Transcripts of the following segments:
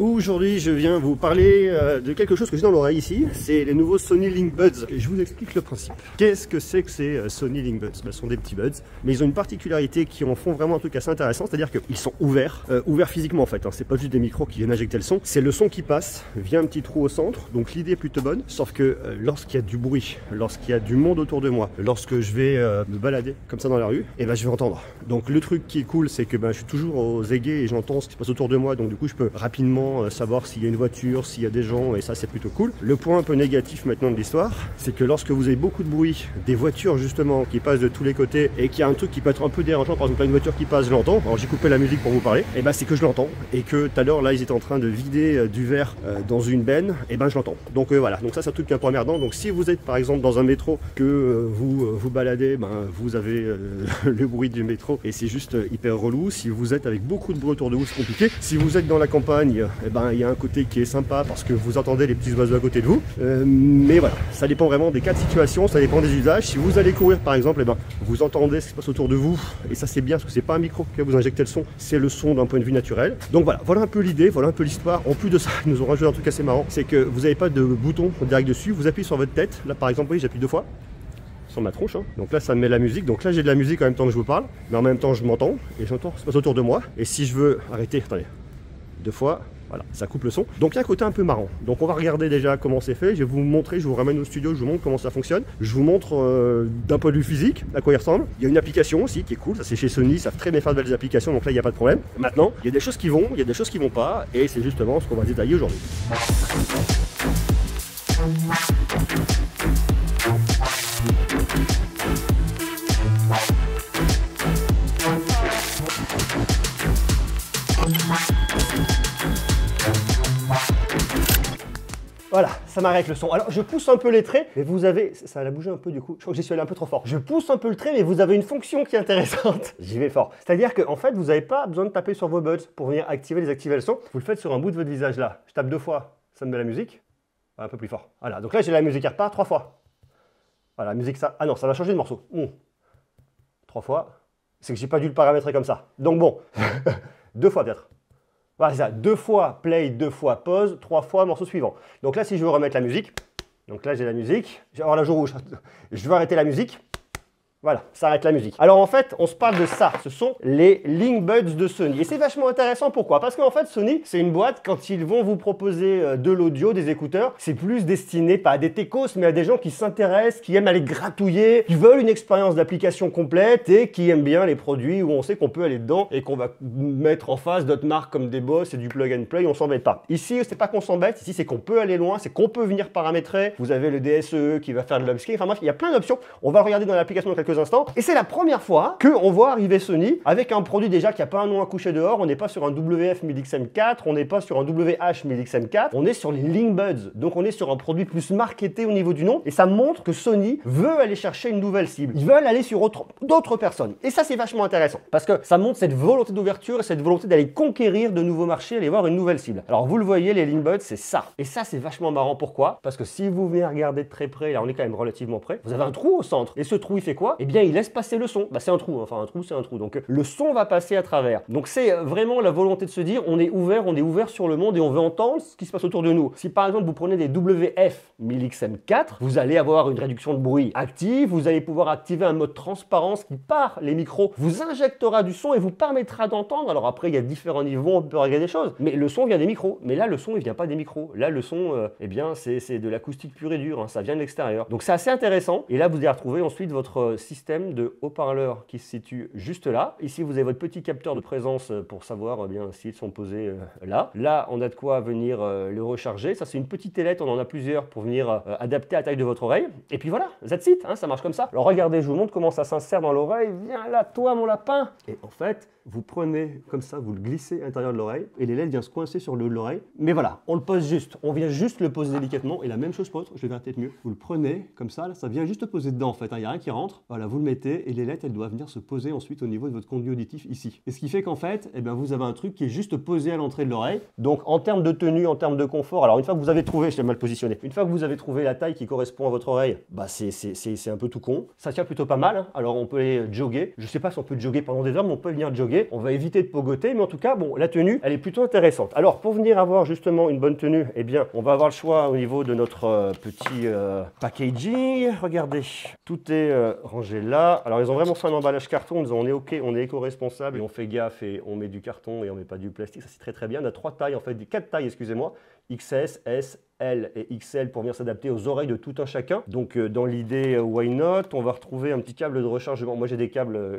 Aujourd'hui, je viens vous parler de quelque chose que j'ai dans l'oreille ici. C'est les nouveaux Sony Link Buds. Et je vous explique le principe. Qu'est-ce que c'est que ces Sony Link Buds? Ce sont des petits buds, mais ils ont une particularité qui en font vraiment un truc assez intéressant. C'est-à-dire qu'ils sont ouverts, ouverts physiquement en fait. Hein. C'est pas juste des micros qui viennent injecter le son. C'est le son qui passe via un petit trou au centre. Donc l'idée est plutôt bonne. Sauf que lorsqu'il y a du bruit, lorsqu'il y a du monde autour de moi, lorsque je vais me balader comme ça dans la rue, et ben je vais entendre. Donc le truc qui est cool, c'est que je suis toujours aux aiguets et j'entends ce qui se passe autour de moi. Donc du coup, je peux rapidement savoir s'il y a une voiture, s'il y a des gens, et ça c'est plutôt cool. Le point un peu négatif maintenant de l'histoire, c'est que lorsque vous avez beaucoup de bruit, des voitures justement qui passent de tous les côtés et qu'il y a un truc qui peut être un peu dérangeant, par exemple là une voiture qui passe, je l'entends, alors j'ai coupé la musique pour vous parler, et c'est que je l'entends, et que tout à l'heure là ils étaient en train de vider du verre dans une benne, et je l'entends. Donc voilà, donc ça c'est un truc qui est un peu emmerdant. Donc si vous êtes par exemple dans un métro, que vous baladez, vous avez le bruit du métro et c'est juste hyper relou. Si vous êtes avec beaucoup de bruit autour de vous, c'est compliqué. Si vous êtes dans la campagne, il y a un côté qui est sympa parce que vous entendez les petits oiseaux à côté de vous. Mais voilà, ça dépend vraiment des cas de situation, ça dépend des usages. Si vous allez courir par exemple, vous entendez ce qui se passe autour de vous et ça c'est bien parce que c'est pas un micro qui va vous injecter le son, c'est le son d'un point de vue naturel. Donc voilà un peu l'idée, voilà un peu l'histoire. En plus de ça, ils nous ont rajouté un truc assez marrant, c'est que vous n'avez pas de bouton direct dessus, vous appuyez sur votre tête. Là par exemple, oui, j'appuie 2 fois sur ma tronche, hein. Donc là ça me met la musique, donc là j'ai de la musique en même temps que je vous parle, mais en même temps je m'entends et j'entends ce qui se passe autour de moi. Et si je veux arrêter, attendez, 2 fois, voilà, ça coupe le son. Donc il y a un côté un peu marrant. Donc on va regarder déjà comment c'est fait. Je vais vous montrer, je vous ramène au studio, je vous montre comment ça fonctionne. Je vous montre d'un point de vue physique à quoi il ressemble. Il y a une application aussi qui est cool, ça c'est chez Sony, ils savent très bien faire de belles applications, donc là il n'y a pas de problème. Maintenant, il y a des choses qui vont, il y a des choses qui vont pas, et c'est justement ce qu'on va détailler aujourd'hui. Voilà, ça m'arrête le son. Alors je pousse un peu les traits, mais vous avez... Ça a bougé un peu du coup, je crois que j'y suis allé un peu trop fort. Je pousse un peu le trait, mais vous avez une fonction qui est intéressante. J'y vais fort. C'est-à-dire qu'en fait, vous n'avez pas besoin de taper sur vos buds pour venir activer, désactiver le son. Vous le faites sur un bout de votre visage là. Je tape 2 fois, ça me met la musique. Un peu plus fort. Voilà, donc là j'ai la musique qui repart 3 fois. Voilà, la musique ça... Ah non, ça va changer de morceau. 3 fois. C'est que j'ai pas dû le paramétrer comme ça. Donc bon, 2 fois peut-être. Voilà, c'est ça, 2 fois play, 2 fois pause, 3 fois morceau suivant. Donc là, si je veux remettre la musique, donc là j'ai la musique, alors là je rouge, je veux arrêter la musique. Voilà, ça arrête la musique. Alors en fait, on se parle de ça. Ce sont les Link Buds de Sony. Et c'est vachement intéressant. Pourquoi? Parce qu'en fait, Sony, c'est une boîte, quand ils vont vous proposer de l'audio, des écouteurs, c'est plus destiné pas à des techos, mais à des gens qui s'intéressent, qui aiment aller gratouiller, qui veulent une expérience d'application complète et qui aiment bien les produits où on sait qu'on peut aller dedans et qu'on va mettre en face d'autres marques comme des Boss et du plug and play, on s'embête pas. Ici, c'est pas qu'on s'embête, ici c'est qu'on peut aller loin, c'est qu'on peut venir paramétrer. Vous avez le DSE qui va faire de l'upscaling, enfin bref, il y a plein d'options. On va regarder dans l'application dans quelques instants. Et c'est la première fois qu'on voit arriver Sony avec un produit déjà qui n'a pas un nom à coucher dehors. On n'est pas sur un WF-1000XM4, on n'est pas sur un WH-1000XM4, on est sur les Link Buds. Donc on est sur un produit plus marketé au niveau du nom. Et ça montre que Sony veut aller chercher une nouvelle cible. Ils veulent aller sur d'autres personnes. Et ça, c'est vachement intéressant parce que ça montre cette volonté d'ouverture et cette volonté d'aller conquérir de nouveaux marchés, aller voir une nouvelle cible. Alors vous le voyez, les Link Buds, c'est ça. Et ça, c'est vachement marrant. Pourquoi? Parce que si vous venez regarder de très près, là on est quand même relativement près, vous avez un trou au centre. Et ce trou, il fait quoi? Eh bien, il laisse passer le son. C'est un trou, enfin un trou c'est un trou. Donc le son va passer à travers. Donc c'est vraiment la volonté de se dire on est ouvert sur le monde et on veut entendre ce qui se passe autour de nous. Si par exemple vous prenez des WF-1000XM4, vous allez avoir une réduction de bruit active, vous allez pouvoir activer un mode transparence qui par les micros vous injectera du son et vous permettra d'entendre. Alors après il y a différents niveaux, on peut régler des choses, mais le son vient des micros. Mais là le son il vient pas des micros. Là le son eh bien c'est de l'acoustique pure et dure, hein. Ça vient de l'extérieur. Donc c'est assez intéressant et là vous allez retrouver ensuite votre système de haut-parleur qui se situe juste là. Ici, vous avez votre petit capteur de présence pour savoir bien s'ils sont posés là. Là, on a de quoi venir le recharger. Ça, c'est une petite ailette, on en a plusieurs pour venir adapter à la taille de votre oreille. Et puis voilà, that's it, hein, ça marche comme ça. Alors regardez, je vous montre comment ça s'insère dans l'oreille. Viens là, toi, mon lapin. Et en fait, vous prenez comme ça, vous le glissez à l'intérieur de l'oreille et l'ailette vient se coincer sur le haut de l'oreille. Mais voilà, on le pose juste. On vient juste le poser délicatement et la même chose pour l'autre, je vais peut-être mieux. Vous le prenez comme ça, là, ça vient juste poser dedans en fait. Il n'y a rien qui rentre. Voilà, vous le mettez et l'ailette, elle doit venir se poser ensuite au niveau de votre conduit auditif ici. Et ce qui fait qu'en fait, eh bien, vous avez un truc qui est juste posé à l'entrée de l'oreille. Donc en termes de tenue, en termes de confort, alors une fois que vous avez trouvé, je l'ai mal positionné, une fois que vous avez trouvé la taille qui correspond à votre oreille, bah c'est un peu tout con. Ça tient plutôt pas mal, hein. Alors on peut aller jogger. Je sais pas si on peut jogger pendant des heures, mais on peut venir jogger. pogoter. On va éviter de pogoter, mais en tout cas, bon, la tenue, elle est plutôt intéressante. Alors, pour venir avoir justement une bonne tenue, eh bien, on va avoir le choix au niveau de notre petit packaging. Regardez, tout est rangé là. Alors, ils ont vraiment fait un emballage carton. Ils disent, on est OK, on est éco-responsable et on fait gaffe et on met du carton et on met pas du plastique. Ça, c'est très très bien. On a 3 tailles, en fait, 4 tailles, excusez-moi. XS, S, L et XL pour venir s'adapter aux oreilles de tout un chacun. Donc dans l'idée why not, on va retrouver un petit câble de rechargement. Moi j'ai des câbles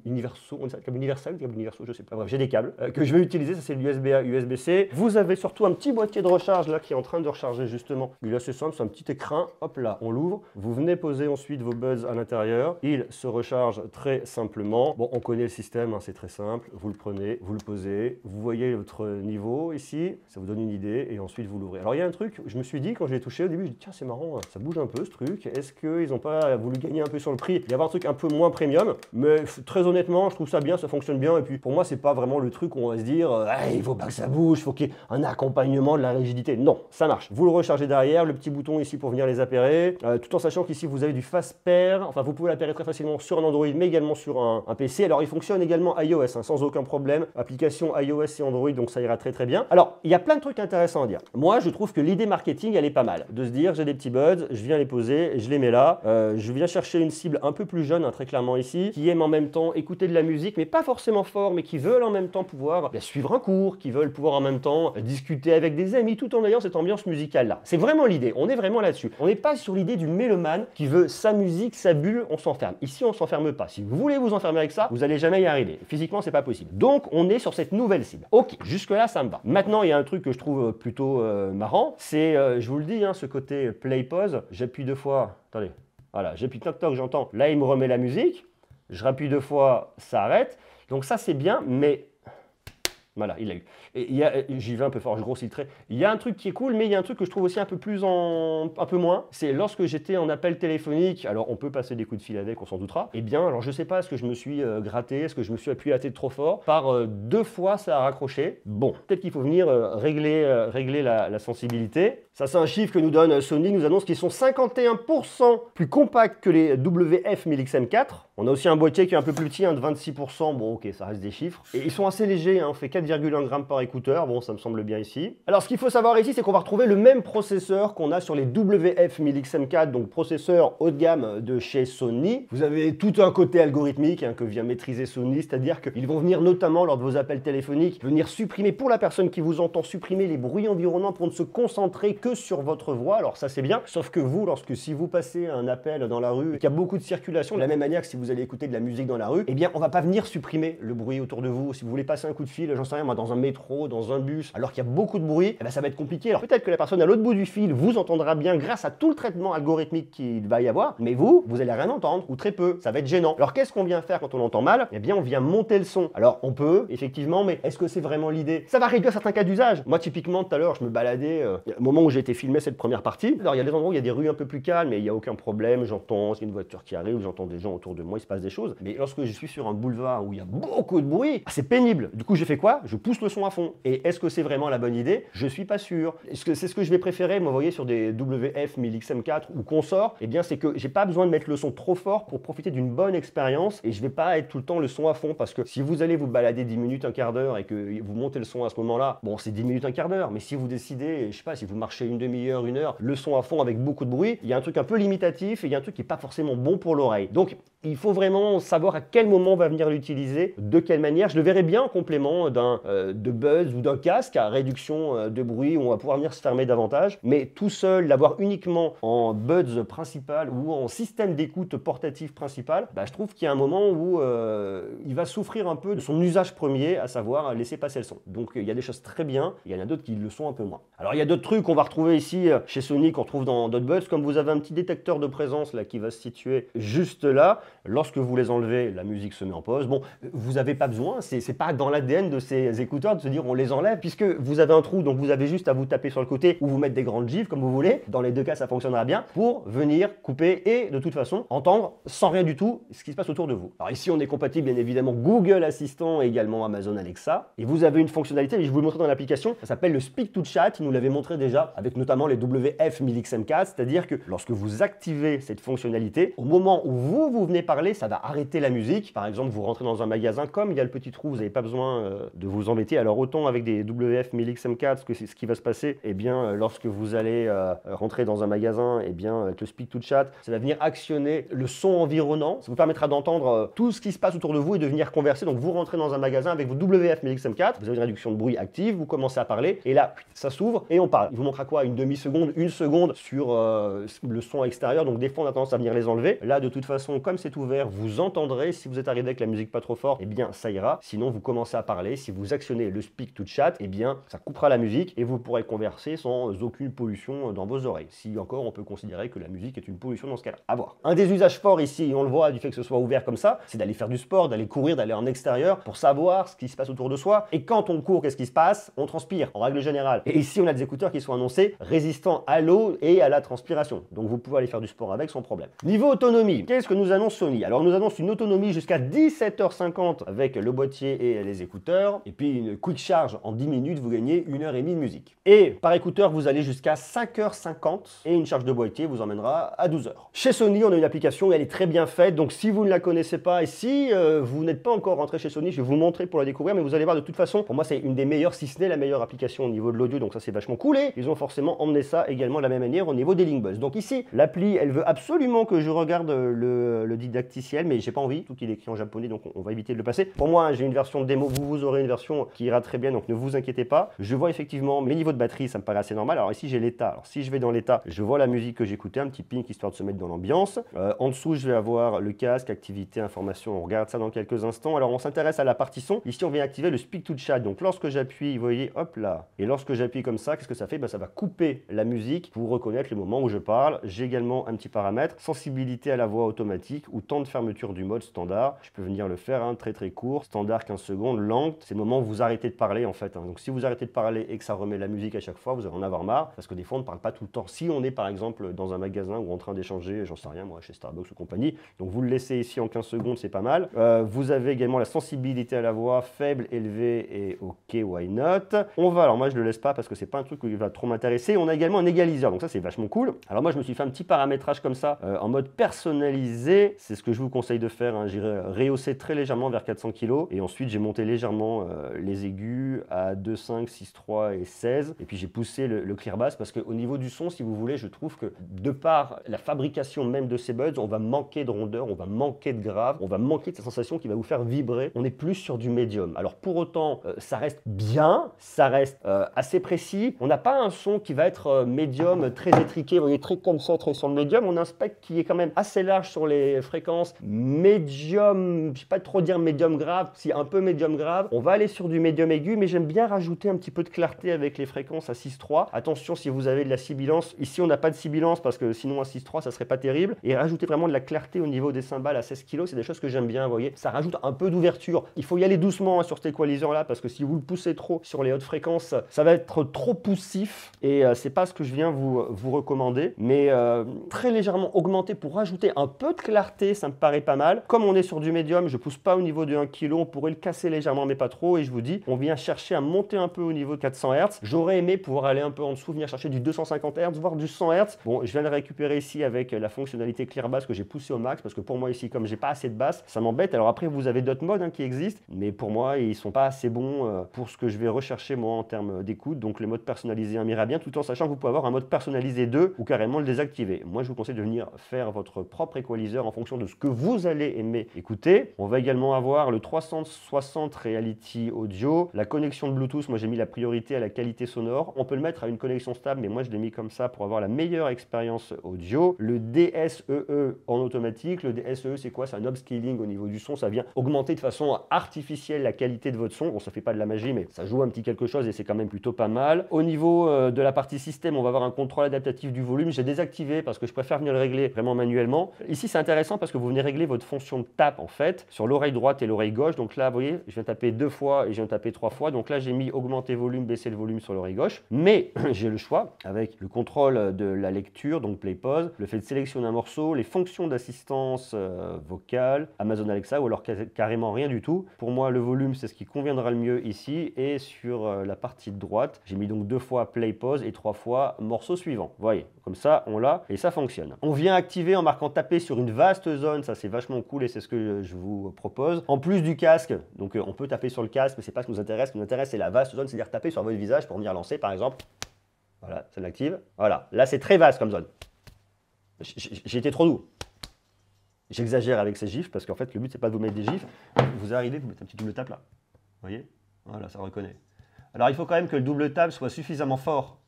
universaux, on dit ça, câble universel, câble universaux, je sais pas. Bref, j'ai des câbles que je vais utiliser, ça c'est l'USB-A, USB-C. Vous avez surtout un petit boîtier de recharge là qui est en train de recharger justement. Il est assez simple, c'est un petit écrin, hop là, on l'ouvre. Vous venez poser ensuite vos buds à l'intérieur. Il se recharge très simplement. Bon, on connaît le système, hein, c'est très simple. Vous le prenez, vous le posez, vous voyez votre niveau ici, ça vous donne une idée et ensuite vous l'ouvrez. Alors il y a un truc, je me suis dit quand je l'ai touché au début, je me dis tiens c'est marrant, ça bouge un peu ce truc, est-ce qu'ils n'ont pas voulu gagner un peu sur le prix, y avoir un truc un peu moins premium, mais très honnêtement je trouve ça bien, ça fonctionne bien et puis pour moi c'est pas vraiment le truc où on va se dire il faut pas que ça bouge, il faut qu'il y ait un accompagnement de la rigidité, non, ça marche. Vous le rechargez derrière, le petit bouton ici pour venir les appairer, tout en sachant qu'ici vous avez du fast pair, enfin vous pouvez l'appairer très facilement sur un Android mais également sur un PC, alors il fonctionne également iOS hein, sans aucun problème, application iOS et Android donc ça ira très très bien. Alors il y a plein de trucs intéressants à dire. Moi, je trouve que l'idée marketing, elle est pas mal. De se dire, j'ai des petits buds, je viens les poser, je les mets là. Je viens chercher une cible un peu plus jeune, hein, très clairement ici, qui aime en même temps écouter de la musique, mais pas forcément fort, mais qui veulent en même temps pouvoir suivre un cours, qui veulent pouvoir en même temps discuter avec des amis, tout en ayant cette ambiance musicale-là. C'est vraiment l'idée, on est vraiment là-dessus. On n'est pas sur l'idée du mélomane qui veut sa musique, sa bulle, on s'enferme. Ici, on s'enferme pas. Si vous voulez vous enfermer avec ça, vous n'allez jamais y arriver. Physiquement, c'est pas possible. Donc, on est sur cette nouvelle cible. Ok, jusque-là, ça me va. Maintenant, il y a un truc que je trouve plutôt marrant, c'est, je vous le dis, hein, ce côté play-pause, j'appuie 2 fois, attendez, voilà, j'appuie toc-toc, j'entends, là il me remet la musique, je rappuie 2 fois, ça arrête, donc ça c'est bien, mais voilà, il l'a eu. Et j'y vais un peu fort, je grossis le trait. Il y a un truc qui est cool, mais il y a un truc que je trouve aussi un peu moins. C'est lorsque j'étais en appel téléphonique, alors on peut passer des coups de fil avec, on s'en doutera. Eh bien, alors je sais pas, est-ce que je me suis gratté, est-ce que je me suis appuyé la tête trop fort. Par 2 fois, ça a raccroché. Bon, peut-être qu'il faut venir régler la sensibilité. Ça, c'est un chiffre que nous donne Sony, nous annonce qu'ils sont 51% plus compacts que les WF-1000XM4. On a aussi un boîtier qui est un peu plus petit, hein, de 26%. Bon, ok, ça reste des chiffres. Et ils sont assez légers, hein, on fait 4,1 grammes par écouteur. Bon, ça me semble bien ici. Alors, ce qu'il faut savoir ici, c'est qu'on va retrouver le même processeur qu'on a sur les WF-1000XM4, donc processeur haut de gamme de chez Sony. Vous avez tout un côté algorithmique hein, que vient maîtriser Sony, c'est-à-dire qu'ils vont venir notamment lors de vos appels téléphoniques, venir supprimer, pour la personne qui vous entend, supprimer les bruits environnants pour ne se concentrer que sur votre voix. Alors ça, c'est bien. Sauf que vous, si vous passez un appel dans la rue, qu'il y a beaucoup de circulation, de la même manière que si vous allez écouter de la musique dans la rue, eh bien, on va pas venir supprimer le bruit autour de vous. Si vous voulez passer un coup de fil, j'en sais rien, moi, dans un métro, dans un bus, alors qu'il y a beaucoup de bruit, eh ben, ça va être compliqué. Alors peut-être que la personne à l'autre bout du fil vous entendra bien grâce à tout le traitement algorithmique qu'il va y avoir, mais vous allez rien entendre, ou très peu. Ça va être gênant. Alors qu'est-ce qu'on vient faire quand on entend mal? Eh bien, on vient monter le son. Alors on peut, effectivement, mais est-ce que c'est vraiment l'idée? Ça va réduire certains cas d'usage. Moi, typiquement, tout à l'heure, je me baladais, au moment où j'ai été filmé cette première partie. Alors il y a des endroits où il y a des rues un peu plus calmes, mais il n'y a aucun problème. J'entends, s'il y a une voiture qui arrive, j'entends des gens autour de moi, il se passe des choses. Mais lorsque je suis sur un boulevard où il y a beaucoup de bruit, c'est pénible. Du coup, j'ai fait quoi? Je pousse le son à fond. Et est-ce que c'est vraiment la bonne idée? Je suis pas sûr. Est-ce que c'est ce que je vais préférer, moi, vous voyez, sur des WF-1000XM4 ou consorts? Eh bien, c'est que j'ai pas besoin de mettre le son trop fort pour profiter d'une bonne expérience et je vais pas être tout le temps le son à fond parce que si vous allez vous balader 10 minutes, un quart d'heure et que vous montez le son à ce moment-là, bon, c'est 10 minutes, un quart d'heure. Mais si vous décidez, je sais pas, si vous marchez une demi-heure, 1 heure, le son à fond avec beaucoup de bruit, il y a un truc un peu limitatif et il y a un truc qui est pas forcément bon pour l'oreille. Donc, il faut vraiment savoir à quel moment on va venir l'utiliser, de quelle manière. Je le verrai bien en complément de buzz ou d'un casque à réduction de bruit où on va pouvoir venir se fermer davantage. Mais tout seul, l'avoir uniquement en buzz principal ou en système d'écoute portatif principal, bah, je trouve qu'il y a un moment où il va souffrir un peu de son usage premier, à savoir laisser passer le son. Donc il y a des choses très bien, il y en a d'autres qui le sont un peu moins. Alors il y a d'autres trucs qu'on va retrouver ici chez Sony, qu'on retrouve dans d'autres buzz, comme vous avez un petit détecteur de présence là qui va se situer juste là. Lorsque vous les enlevez, la musique se met en pause. Bon, vous n'avez pas besoin, c'est pas dans l'ADN de ces écouteurs de se dire on les enlève, puisque vous avez un trou, donc vous avez juste à vous taper sur le côté ou vous mettre des grandes gifles comme vous voulez. Dans les deux cas, ça fonctionnera bien pour venir couper et de toute façon entendre sans rien du tout ce qui se passe autour de vous. Alors ici, on est compatible bien évidemment Google Assistant et également Amazon Alexa. Et vous avez une fonctionnalité, et je vais vous le montrer dans l'application, ça s'appelle le Speak to Chat. Il nous l'avait montré déjà avec notamment les WF 1000XM4, c'est-à-dire que lorsque vous activez cette fonctionnalité, au moment où vous venez parler, ça va arrêter la musique. Par exemple, vous rentrez dans un magasin, comme il y a le petit trou, vous n'avez pas besoin de vous embêter. Alors autant avec des WF 1000XM4, ce qui va se passer, eh bien, lorsque vous allez rentrer dans un magasin, eh bien, avec le Speak to Chat, ça va venir actionner le son environnant. Ça vous permettra d'entendre tout ce qui se passe autour de vous et de venir converser. Donc vous rentrez dans un magasin avec vos WF 1000XM4, vous avez une réduction de bruit active, vous commencez à parler, et là, ça s'ouvre et on parle. Il vous montre à quoi? Une demi-seconde, une seconde sur le son extérieur. Donc des fois, on a tendance à venir les enlever. Là, de toute façon, comme c'est ouvert, vous entendrez. Si vous êtes arrivé avec la musique pas trop fort, eh bien, ça ira. Sinon, vous commencez à parler. Si vous actionnez le Speak to Chat, eh bien, ça coupera la musique et vous pourrez converser sans aucune pollution dans vos oreilles. Si encore, on peut considérer que la musique est une pollution dans ce cas-là. À voir. Un des usages forts ici, on le voit du fait que ce soit ouvert comme ça, c'est d'aller faire du sport, d'aller courir, d'aller en extérieur pour savoir ce qui se passe autour de soi. Et quand on court, qu'est-ce qui se passe? On transpire, en règle générale. Et ici, on a des écouteurs qui sont annoncés résistants à l'eau et à la transpiration. Donc, vous pouvez aller faire du sport avec sans problème. Niveau autonomie, qu'est-ce que nous annonce Sony? Alors, on nous annonce une autonomie jusqu'à 17h50 avec le boîtier et les écouteurs. Et puis, une quick charge en 10 minutes, vous gagnez 1h30 de musique. Et par écouteur, vous allez jusqu'à 5h50 et une charge de boîtier vous emmènera à 12h. Chez Sony, on a une application et elle est très bien faite. Donc, si vous ne la connaissez pas et si vous n'êtes pas encore rentré chez Sony, je vais vous montrer pour la découvrir. Mais vous allez voir, de toute façon, pour moi, c'est une des meilleures, si ce n'est la meilleure application au niveau de l'audio. Donc, ça, c'est vachement cool. Et ils ont forcément emmené ça également de la même manière au niveau des Linkbus. Donc, ici, l'appli, elle veut absolument que je regarde le didacticiel, mais j'ai pas envie, tout qu'il est écrit en japonais, donc on va éviter de le passer. Pour moi, j'ai une version de démo, vous aurez une version qui ira très bien, donc ne vous inquiétez pas. Je vois effectivement mes niveaux de batterie, ça me paraît assez normal. Alors ici, j'ai l'état. Alors si je vais dans l'état, je vois la musique que j'écoutais, un petit ping histoire de se mettre dans l'ambiance. En dessous, je vais avoir le casque, activité, information. On regarde ça dans quelques instants. Alors on s'intéresse à la partie son. Ici, on vient activer le Speak to Chat. Donc lorsque j'appuie, vous voyez, hop là. Et lorsque j'appuie comme ça, qu'est-ce que ça fait? Ben, ça va couper la musique pour reconnaître le moment où je parle. J'ai également un petit paramètre, sensibilité à la voix automatique ou temps de fermeture du mode standard. Je peux venir le faire, hein, très court, standard 15 secondes, langue, c'est le moment où vous arrêtez de parler en fait. Hein. Donc si vous arrêtez de parler et que ça remet la musique à chaque fois, vous allez en avoir marre, parce que des fois on ne parle pas tout le temps. Si on est par exemple dans un magasin ou en train d'échanger, j'en sais rien moi, chez Starbucks ou compagnie, donc vous le laissez ici en 15 secondes, c'est pas mal. Vous avez également la sensibilité à la voix, faible, élevé et ok, why not. On va, alors moi je le laisse pas parce que c'est pas un truc qui va trop m'intéresser. On a également un égaliseur, donc ça c'est vachement cool. Alors moi je me suis fait un petit paramétrage comme ça, en mode personnalisé, c'est ce que je vous conseille de faire, hein. J'ai rehaussé très légèrement vers 400 kg et ensuite j'ai monté légèrement les aigus à 2,5, 6,3 et 16 et puis j'ai poussé le clear bass parce qu'au niveau du son, si vous voulez, je trouve que de par la fabrication même de ces buds, on va manquer de rondeur, on va manquer de grave, on va manquer de cette sensation qui va vous faire vibrer. On est plus sur du médium. Alors pour autant, ça reste bien, ça reste assez précis. On n'a pas un son qui va être médium, très étriqué, vous voyez, très comme ça, très sur le médium. On a un spectre qui est quand même assez large sur les fréquences médium, je ne sais pas trop dire médium grave, si un peu médium grave. On va aller sur du médium aigu, mais j'aime bien rajouter un petit peu de clarté avec les fréquences à 6,3. Attention si vous avez de la sibilance, ici on n'a pas de sibilance parce que sinon à 6,3 ça serait pas terrible. Et rajouter vraiment de la clarté au niveau des cymbales à 16 kg, c'est des choses que j'aime bien, vous voyez. Ça rajoute un peu d'ouverture. Il faut y aller doucement hein, sur cet équaliseur là parce que si vous le poussez trop sur les hautes fréquences, ça va être trop poussif et c'est pas ce que je viens vous recommander. Mais très légèrement augmenté pour rajouter un peu de clarté, ça me paraît pas mal. Comme on est sur du médium, je pousse pas au niveau de 1 kg, on pourrait le casser légèrement mais pas trop et je vous dis, on vient chercher à monter un peu au niveau de 400 Hz. J'aurais aimé pouvoir aller un peu en dessous, venir chercher du 250 Hz, voire du 100 Hz. Bon, je viens de récupérer ici avec la fonctionnalité clear bass que j'ai poussé au max parce que pour moi ici, comme j'ai pas assez de basse, ça m'embête. Alors après, vous avez d'autres modes hein, qui existent, mais pour moi, ils sont pas assez bons pour ce que je vais rechercher moi en termes d'écoute. Donc le mode personnalisé 1 m'ira bien, tout en sachant que vous pouvez avoir un mode personnalisé 2 ou carrément le désactiver. Moi, je vous conseille de venir faire votre propre équaliseur en fonction de ce que vous allez aimer écouter. On va également avoir le 360 Reality Audio, la connexion de Bluetooth. Moi, j'ai mis la priorité à la qualité sonore. On peut le mettre à une connexion stable, mais moi, je l'ai mis comme ça pour avoir la meilleure expérience audio. Le DSEE en automatique. Le DSEE, c'est quoi? C'est un upscaling au niveau du son. Ça vient augmenter de façon artificielle la qualité de votre son. Bon, ça fait pas de la magie, mais ça joue un petit quelque chose et c'est quand même plutôt pas mal. Au niveau de la partie système, on va avoir un contrôle adaptatif du volume. J'ai désactivé parce que je préfère venir le régler vraiment manuellement. Ici, c'est intéressant parce que vous venez régler votre fonction de tape en fait sur l'oreille droite et l'oreille gauche. Donc là, vous voyez, je viens taper 2 fois et je viens taper 3 fois. Donc là, j'ai mis augmenter volume, baisser le volume sur l'oreille gauche. Mais j'ai le choix avec le contrôle de la lecture, donc play pause, le fait de sélectionner un morceau, les fonctions d'assistance vocale, Amazon Alexa ou alors carrément rien du tout. Pour moi, le volume, c'est ce qui conviendra le mieux ici. Et sur la partie de droite, j'ai mis donc 2 fois play pause. pause et 3 fois morceau suivant. Vous voyez, comme ça, on l'a et ça fonctionne. On vient activer en marquant taper sur une vaste zone, ça c'est vachement cool et c'est ce que je vous propose. En plus du casque, donc on peut taper sur le casque, mais c'est pas ce qui nous intéresse. Ce qui nous intéresse, c'est la vaste zone, c'est-à-dire taper sur votre visage pour venir lancer, par exemple. Voilà, ça l'active. Voilà, là c'est très vaste comme zone. J'ai été trop doux. J'exagère avec ces gifs parce qu'en fait, le but c'est pas de vous mettre des gifs. Vous arrivez, vous mettez un petit double tap là. Vous voyez? Voilà, ça reconnaît. Alors il faut quand même que le double tap soit suffisamment fort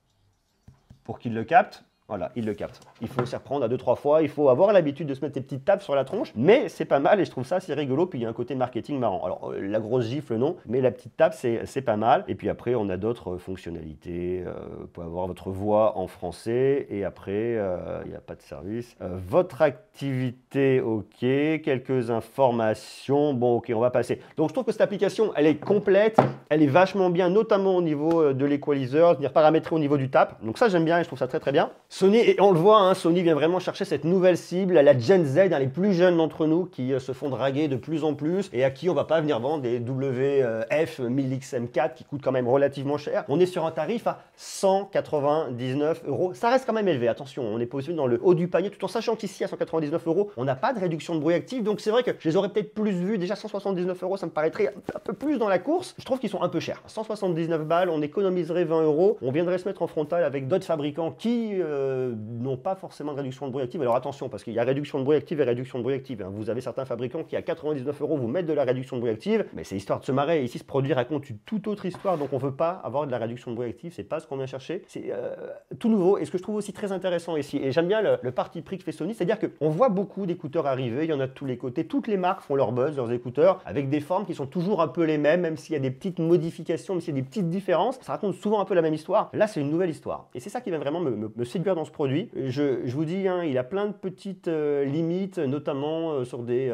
pour qu'il le capte. Voilà, il le capte. Il faut s'y reprendre à 2-3 fois. Il faut avoir l'habitude de se mettre des petites tapes sur la tronche. Mais c'est pas mal et je trouve ça assez rigolo. Puis il y a un côté marketing marrant. Alors la grosse gifle, non. Mais la petite tape, c'est pas mal. Et puis après, on a d'autres fonctionnalités. Vous pouvez avoir votre voix en français. Et après, il n'y a pas de service. Votre activité, ok. Quelques informations. Bon, ok, on va passer. Donc je trouve que cette application, elle est complète. Elle est vachement bien, notamment au niveau de l'équaliseur. C'est-à-dire paramétré au niveau du tap. Donc ça, j'aime bien et je trouve ça très très bien. Sony, et on le voit, hein, Sony vient vraiment chercher cette nouvelle cible, la Gen Z, hein, les plus jeunes d'entre nous qui se font draguer de plus en plus et à qui on va pas venir vendre des WF 1000XM4 qui coûtent quand même relativement cher. On est sur un tarif à 199 €. Ça reste quand même élevé, attention, on est positionné dans le haut du panier tout en sachant qu'ici à 199 €, on n'a pas de réduction de bruit actif. Donc c'est vrai que je les aurais peut-être plus vus, déjà 179 €, ça me paraîtrait un peu plus dans la course. Je trouve qu'ils sont un peu chers. 179 balles, on économiserait 20 €. On viendrait se mettre en frontal avec d'autres fabricants qui n'ont pas forcément de réduction de bruit active. Alors attention, parce qu'il y a réduction de bruit active et réduction de bruit active. Hein. Vous avez certains fabricants qui à 99 € vous mettent de la réduction de bruit active, mais c'est histoire de se marrer. Ici, ce produit raconte une toute autre histoire, donc on ne veut pas avoir de la réduction de bruit active. C'est pas ce qu'on vient chercher. C'est tout nouveau. Et ce que je trouve aussi très intéressant ici, et j'aime bien le parti pris que fait Sony, c'est-à-dire qu'on voit beaucoup d'écouteurs arriver. Il y en a de tous les côtés. Toutes les marques font leur buzz, leurs écouteurs, avec des formes qui sont toujours un peu les mêmes, même s'il y a des petites modifications, même s'il y a des petites différences. Ça raconte souvent un peu la même histoire. Là, c'est une nouvelle histoire. Et c'est ça qui va vraiment me séduire dans ce produit. Je vous dis, hein, il a plein de petites limites, notamment sur des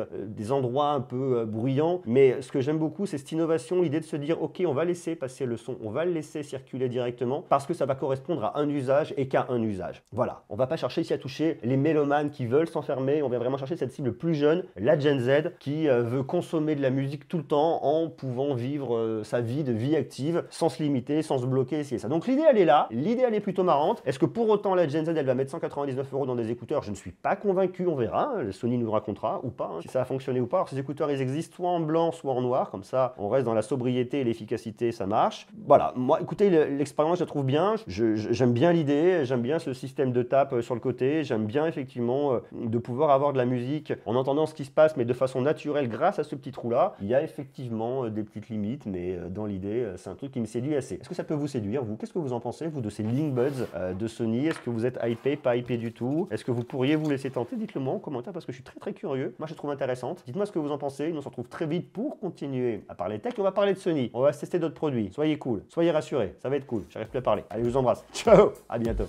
endroits un peu bruyants. Mais ce que j'aime beaucoup, c'est cette innovation, l'idée de se dire, ok, on va laisser passer le son, on va le laisser circuler directement, parce que ça va correspondre à un usage et qu'à un usage. Voilà, on va pas chercher ici à toucher les mélomanes qui veulent s'enfermer, on vient vraiment chercher cette cible plus jeune, la Gen Z, qui veut consommer de la musique tout le temps en pouvant vivre sa vie de vie active, sans se limiter, sans se bloquer, ici et ça. Donc l'idée, elle est là, l'idée, elle est plutôt marrante. Est-ce que pour autant la Gen Z, elle va mettre 199 € dans des écouteurs? Je ne suis pas convaincu, on verra. Le Sony nous racontera ou pas, hein, si ça a fonctionné ou pas. Alors ces écouteurs, ils existent soit en blanc, soit en noir, comme ça, on reste dans la sobriété et l'efficacité, ça marche. Voilà, moi, écoutez, l'expérience, je la trouve bien. J'aime bien l'idée, j'aime bien ce système de tape sur le côté. J'aime bien effectivement de pouvoir avoir de la musique en entendant ce qui se passe, mais de façon naturelle grâce à ce petit trou-là. Il y a effectivement des petites limites, mais dans l'idée, c'est un truc qui me séduit assez. Est-ce que ça peut vous séduire, vous? Qu'est-ce que vous en pensez, vous, de ces Link Buds de Sony? Est-ce que vous êtes hypé, pas hypé du tout? Est-ce que vous pourriez vous laisser tenter? Dites-le moi en commentaire parce que je suis très très curieux. Moi, je la trouve intéressante. Dites-moi ce que vous en pensez. On se retrouve très vite pour continuer à parler tech. On va parler de Sony. On va tester d'autres produits. Soyez cool, soyez rassurés. Ça va être cool. J'arrive plus à parler. Allez, je vous embrasse. Ciao, à bientôt.